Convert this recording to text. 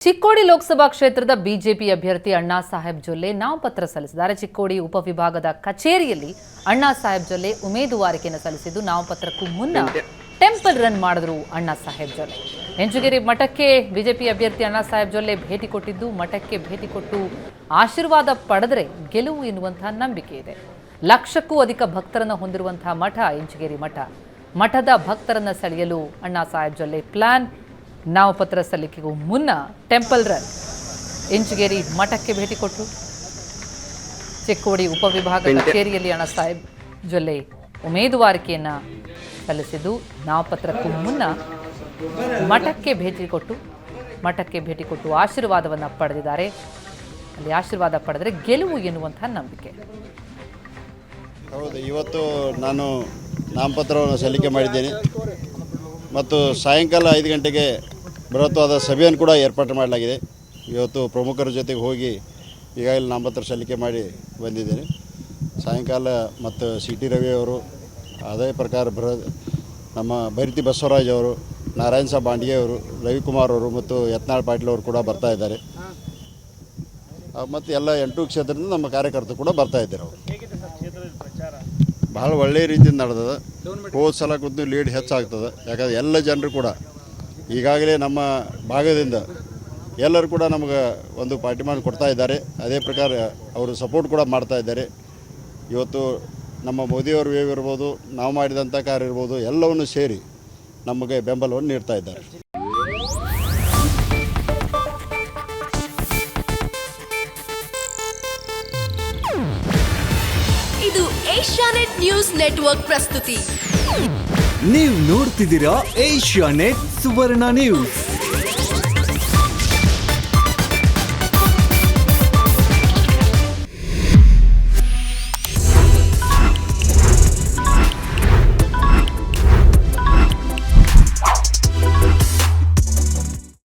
ಚಿಕ್ಕೋಡಿ ಲೋಕಸಭಾ ಕ್ಷೇತ್ರದ ಬಿಜೆಪಿ ಅಭ್ಯರ್ಥಿ ಅಣ್ಣಾ ಸಾಹೇಬ್ ಜೊಲ್ಲೆ ನಾಮಪತ್ರ ಸಲ್ಲಿಸಿದ್ದಾರೆ. ಚಿಕ್ಕೋಡಿ ಉಪವಿಭಾಗದ ಕಚೇರಿಯಲ್ಲಿ ಅಣ್ಣಾ ಸಾಹೇಬ್ ಜೊಲ್ಲೆ ಉಮೇದುವಾರಿಕೆಯನ್ನು ಸಲ್ಲಿಸಿದ್ದು ನಾಮಪತ್ರಕ್ಕೂ ಮುನ್ನ ಟೆಂಪಲ್ ರನ್ ಮಾಡಿದ್ರು ಅಣ್ಣಾ ಸಾಹೇಬ್ ಜೊಲ್ಲೆ. ಹೆಂಚುಗೆರೆ ಮಠಕ್ಕೆ ಬಿಜೆಪಿ ಅಭ್ಯರ್ಥಿ ಅಣ್ಣಾ ಸಾಹೇಬ್ ಜೊಲ್ಲೆ ಭೇಟಿ ಕೊಟ್ಟಿದ್ದು, ಮಠಕ್ಕೆ ಭೇಟಿ ಕೊಟ್ಟು ಆಶೀರ್ವಾದ ಪಡೆದರೆ ಗೆಲುವು ಎನ್ನುವಂತಹ ನಂಬಿಕೆ ಇದೆ. ಲಕ್ಷಕ್ಕೂ ಅಧಿಕ ಭಕ್ತರನ್ನು ಹೊಂದಿರುವಂತಹ ಮಠ ಹೆಂಚುಗೆರೆ ಮಠ. ಮಠದ ಭಕ್ತರನ್ನು ಸೆಳೆಯಲು ಅಣ್ಣಾ ಸಾಹೇಬ್ ಜೊಲ್ಲೆ ಪ್ಲಾನ್. ನಾಮಪತ್ರ ಸಲ್ಲಿಕೆಗೂ ಮುನ್ನ ಟೆಂಪಲ್ ರನ್. ಹೆಂಚುಗೇರಿ ಮಠಕ್ಕೆ ಭೇಟಿ ಕೊಟ್ಟರು. ಚಿಕ್ಕೋಡಿ ಉಪವಿಭಾಗ ಕಚೇರಿಯಲ್ಲಿ ಅಣ್ಣಾ ಸಾಹೇಬ್ ಜೊಲ್ಲೆ ಉಮೇದುವಾರಿಕೆಯನ್ನು ಸಲ್ಲಿಸಿದ್ದು, ನಾಮಪತ್ರಕ್ಕೂ ಮುನ್ನ ಮಠಕ್ಕೆ ಭೇಟಿ ಕೊಟ್ಟು ಆಶೀರ್ವಾದವನ್ನು ಪಡೆದಿದ್ದಾರೆ. ಅಲ್ಲಿ ಆಶೀರ್ವಾದ ಪಡೆದರೆ ಗೆಲುವು ಎನ್ನುವಂತಹ ನಂಬಿಕೆ. ಹೌದು, ಇವತ್ತು ನಾನು ನಾಮಪತ್ರವನ್ನು ಸಲ್ಲಿಕೆ ಮಾಡಿದ್ದೇನೆ ಮತ್ತು ಸಾಯಂಕಾಲ 5 ಗಂಟೆಗೆ ಬೃಹತ್ವಾದ ಸಭೆಯನ್ನು ಕೂಡ ಏರ್ಪಾಟು ಮಾಡಲಾಗಿದೆ. ಇವತ್ತು ಪ್ರಮುಖರ ಜೊತೆಗೆ ಹೋಗಿ ಈಗಾಗಲೇ ನಾಮಪತ್ರ ಸಲ್ಲಿಕೆ ಮಾಡಿ ಬಂದಿದ್ದೇನೆ. ಸಾಯಂಕಾಲ ಮತ್ತು ಸಿ ಟಿ ರವಿ ಅವರು, ಅದೇ ಪ್ರಕಾರ ನಮ್ಮ ಬೈರತಿ ಬಸವರಾಜ್ ಅವರು, ನಾರಾಯಣ ಸಾಬ್ ಬಾಂಡಿಗೆ ಅವರು, ರವಿಕುಮಾರ್ ಅವರು ಮತ್ತು ಯತ್ನಾಳ್ ಪಾಟೀಲ್ ಅವರು ಕೂಡ ಬರ್ತಾ ಇದ್ದಾರೆ. ಮತ್ತು ಎಲ್ಲ 8 ಕ್ಷೇತ್ರದಿಂದ ನಮ್ಮ ಕಾರ್ಯಕರ್ತರು ಕೂಡ ಬರ್ತಾ ಇದ್ದಾರೆ. ಅವರು ಭಾಳ ಒಳ್ಳೆಯ ರೀತಿಯಿಂದ ನಡೆದದ. ಹೋದ ಸಲ ಕೂತು ಲೀಡ್ ಹೆಚ್ಚಾಗ್ತದೆ. ಯಾಕಂದರೆ ಎಲ್ಲ ಜನರು ಕೂಡ ಈಗಾಗಲೇ ನಮ್ಮ ಭಾಗದಿಂದ ಎಲ್ಲರೂ ಕೂಡ ನಮಗೆ ಒಂದು ಪಾರ್ಟಿಮಾನ್ ಕೊಡ್ತಾ ಇದ್ದಾರೆ. ಅದೇ ಪ್ರಕಾರ ಅವರು ಸಪೋರ್ಟ್ ಕೂಡ ಮಾಡ್ತಾ ಇದ್ದಾರೆ. ಇವತ್ತು ನಮ್ಮ ಮೋದಿಯವ್ರ ವೇವ್ ಇರ್ಬೋದು, ನಾವು ಮಾಡಿದಂಥ ಕಾರ್ಯ ಇರ್ಬೋದು, ಎಲ್ಲವನ್ನು ಸೇರಿ ನಮಗೆ ಬೆಂಬಲವನ್ನು ನೀಡ್ತಾ ಇದ್ದಾರೆ. ಇದು ಏಷ್ಯಾನೆಟ್ ನ್ಯೂಸ್ ನೆಟ್ವರ್ಕ್ ಪ್ರಸ್ತುತಿ. ನೀವು ನೋಡ್ತಿದ್ದೀರಾ ಏಷ್ಯಾನೆಟ್ ಸುವರ್ಣ ನ್ಯೂಸ್.